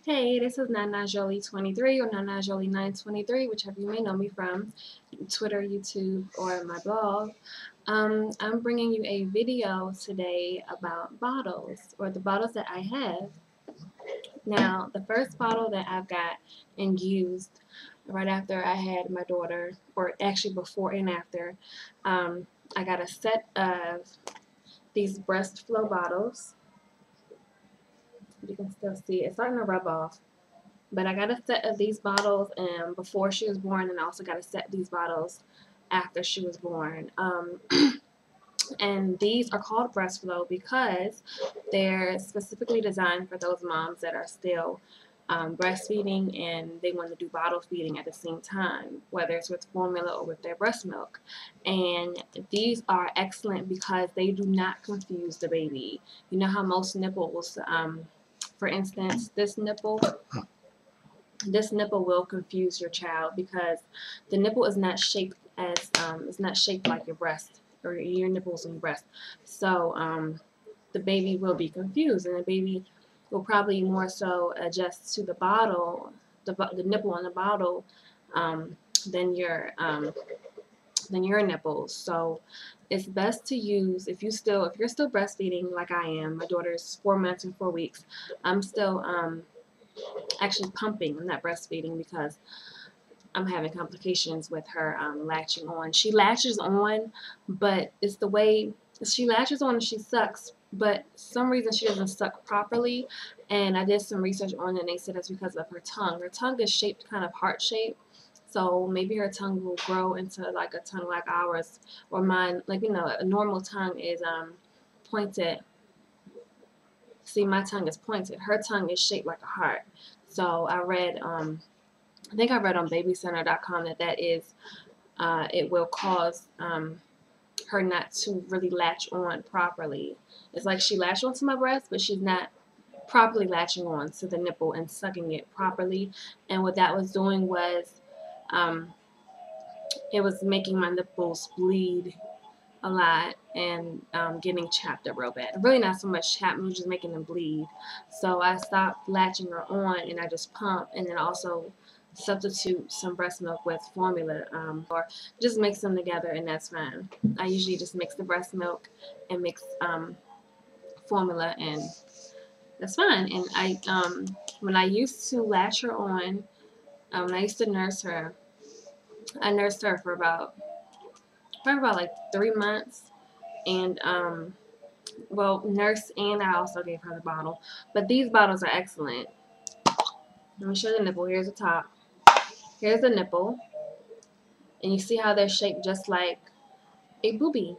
Hey, this is Nana Jolie 23 or Nana Jolie 923, whichever you may know me from, Twitter, YouTube, or my blog. I'm bringing you a video today about bottles, or the bottles that I have. Now, the first bottle that I've got and used right after I had my daughter, or actually before and after, I got a set of these breast flow bottles. You can still see it. It's starting to rub off. But I got a set of these bottles before she was born, and I also got a set of these bottles after she was born. And these are called Breastflow because they're specifically designed for those moms that are still breastfeeding and they want to do bottle feeding at the same time, whether it's with formula or with their breast milk. And these are excellent because they do not confuse the baby. You know how most nipples, for instance, this nipple will confuse your child because the nipple is not shaped as it's not shaped like your breast or your nipples on your breast. So the baby will be confused, and the baby will probably more so adjust to the bottle, the nipple on the bottle, um, than your nipples. So it's best to use if you're still breastfeeding like I am. My daughter's 4 months and 4 weeks. I'm still actually pumping. I'm not breastfeeding because I'm having complications with her latching on. She latches on, but it's the way she latches on and she sucks. But some reason she doesn't suck properly. And I did some research on it, and they said it's because of her tongue. Her tongue is shaped kind of heart shaped. So maybe her tongue will grow into like a tongue like ours, or mine. Like, you know, a normal tongue is pointed. See, my tongue is pointed. Her tongue is shaped like a heart. So I read, I think I read on babycenter.com that is, it will cause her not to really latch on properly. It's like she latched onto my breast, but she's not properly latching on to the nipple and sucking it properly. And what that was doing was, um, it was making my nipples bleed a lot and getting chapped up real bad. Really not so much chapped, but just making them bleed. So I stopped latching her on and I just pump, and then also substitute some breast milk with formula, or just mix them together, and that's fine. I usually just mix the breast milk and mix formula, and that's fine. And when I used to latch her on, when I used to nurse her, I nursed her for probably about like 3 months, and well, nurse, and I also gave her the bottle. But these bottles are excellent. Let me show you the nipple. Here's the top. Here's the nipple. And you see how they're shaped just like a booby.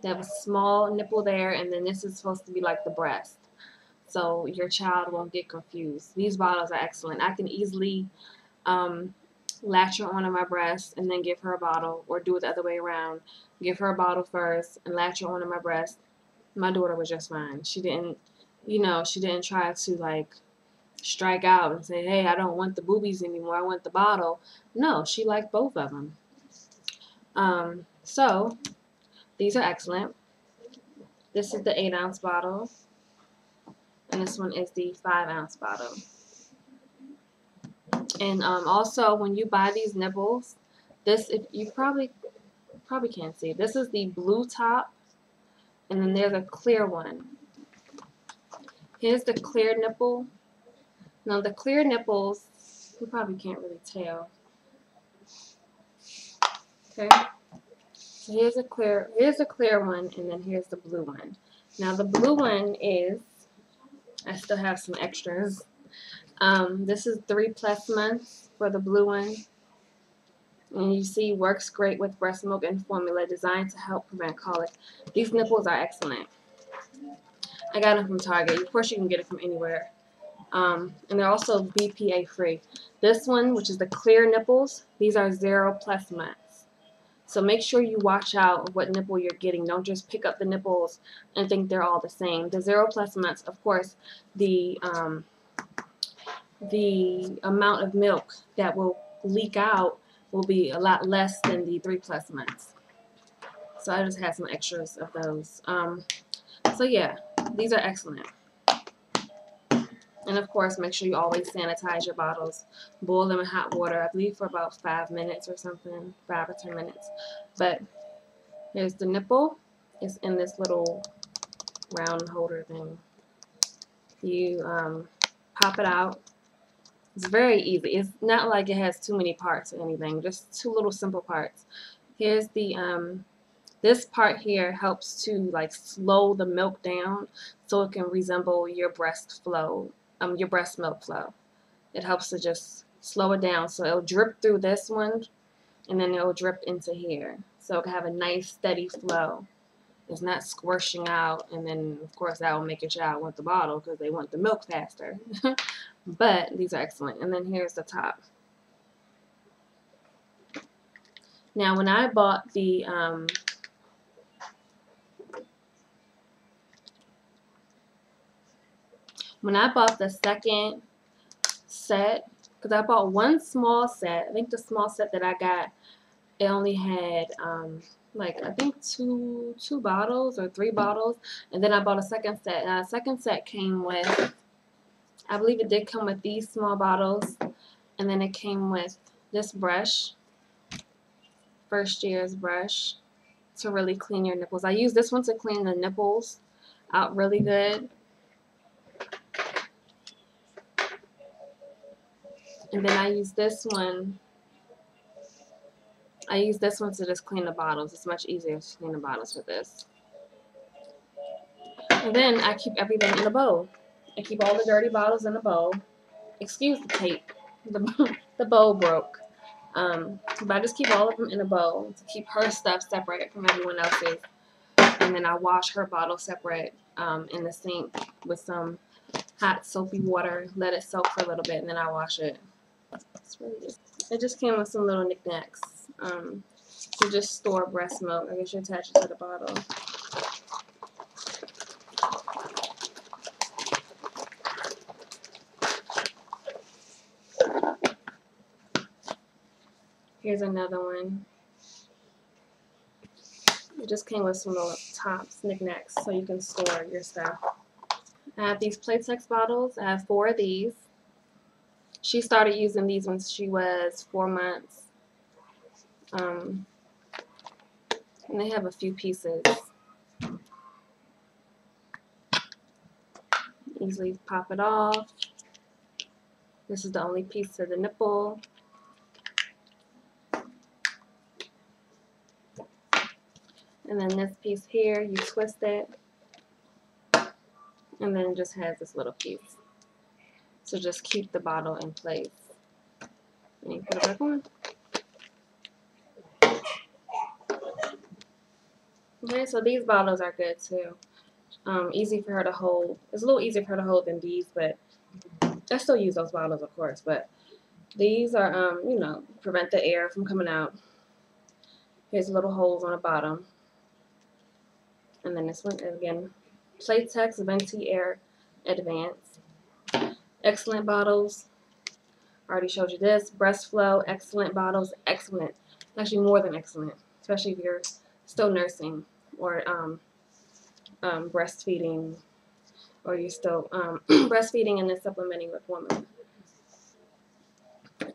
They have a small nipple there, and then this is supposed to be like the breast. So your child won't get confused. These bottles are excellent. I can easily latch her onto my breast and then give her a bottle, or do it the other way around. Give her a bottle first and latch her onto my breast. My daughter was just fine. She didn't, she didn't try to like strike out and say, hey, I don't want the boobies anymore, I want the bottle. No, she liked both of them. So these are excellent. This is the 8-ounce bottle, and this one is the 5-ounce bottle. And also, when you buy these nibbles, this, if you probably can't see, this is the blue top, and then there's a clear one. Here's the clear nipple. Now the clear nipples, you probably can't really tell. Okay, so here's a clear one, and then here's the blue one. Now the blue one is, I still have some extras. This is 3+ months for the blue one. And you see, works great with breast milk and formula, designed to help prevent colic. These nipples are excellent. I got them from Target. Of course, you can get it from anywhere. And they're also BPA free. This one, which is the clear nipples, these are 0+ months. So make sure you watch out what nipple you're getting. Don't just pick up the nipples and think they're all the same. The 0+ months, of course, the amount of milk that will leak out will be a lot less than the 3+ months. So I just had some extras of those. So yeah, these are excellent. And of course, make sure you always sanitize your bottles. Boil them in hot water, I believe for about 5 minutes or something, 5 or 10 minutes. But here's the nipple. It's in this little round holder thing. You pop it out. It's very easy. It's not like it has too many parts or anything, just two little simple parts. Here's the this part here helps to like slow the milk down so it can resemble your breast flow, your breast milk flow. It helps to just slow it down so it'll drip through this one and then it'll drip into here. So it can have a nice steady flow. It's not squishing out, and then of course that will make your child want the bottle because they want the milk faster. But these are excellent. And then here's the top. Now when I bought the second set, because I bought one small set. I think the small set that I got, it only had like I think two bottles or 3 bottles, and then I bought a second set. And the second set came with, I believe it did come with these small bottles, and then it came with this brush, first year's brush, to really clean your nipples. I use this one to clean the nipples out really good. And then I use this one to just clean the bottles. It's much easier to clean the bottles with this. And then I keep everything in a bowl. I keep all the dirty bottles in a bowl. Excuse the tape. The bowl broke. But I just keep all of them in a bowl to keep her stuff separate from everyone else's. And then I wash her bottle separate in the sink with some hot soapy water. Let it soak for a little bit, and then I wash it. It just came with some little knickknacks to just store breast milk. I guess you attach it to the bottle. Here's another one. It just came with some little tops, knickknacks, so you can store your stuff. I have these Playtex bottles. I have 4 of these. She started using these when she was 4 months. And they have a few pieces. Easily pop it off. This is the only piece to the nipple. And then this piece here, you twist it. And then it just has this little piece. So just keep the bottle in place. And you put it back on. Okay, so these bottles are good too. Easy for her to hold. It's a little easier for her to hold than these, but I still use those bottles, of course. But these are, you know, prevent the air from coming out. Here's little holes on the bottom. And then this one is, again, Playtex Venti Air Advance. Excellent bottles. I already showed you this. Breastflow, excellent bottles, excellent. Actually, more than excellent, especially if you're still nursing or breastfeeding, or you're still breastfeeding and then supplementing with formula.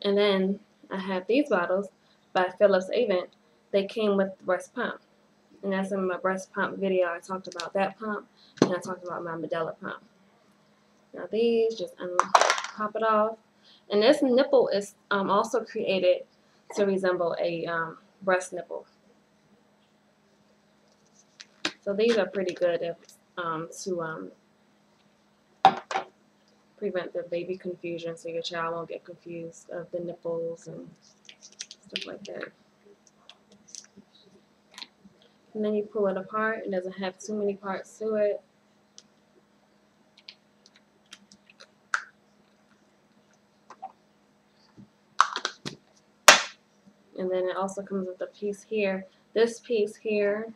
And then I have these bottles by Phillips Avent. They came with the breast pump. And that's in my breast pump video. I talked about that pump, and I talked about my Medela pump. Now these, just pop it off. And this nipple is also created to resemble a breast nipple. So these are pretty good if, to prevent the baby confusion, so your child won't get confused of the nipples and stuff like that. And then you pull it apart. It doesn't have too many parts to it. And then it also comes with a piece here. This piece here,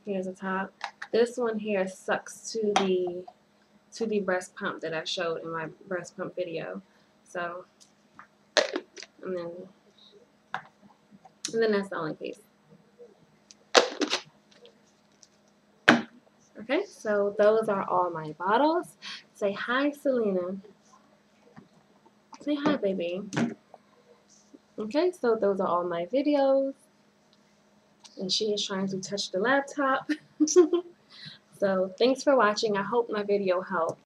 here's the top. This one here sucks to the breast pump that I showed in my breast pump video. So, and then that's the only piece. Okay, Okay, so those are all my bottles. Say hi, Selena. Say hi, baby. Okay, so those are all my videos. And she is trying to touch the laptop. So thanks for watching. I hope my video helped.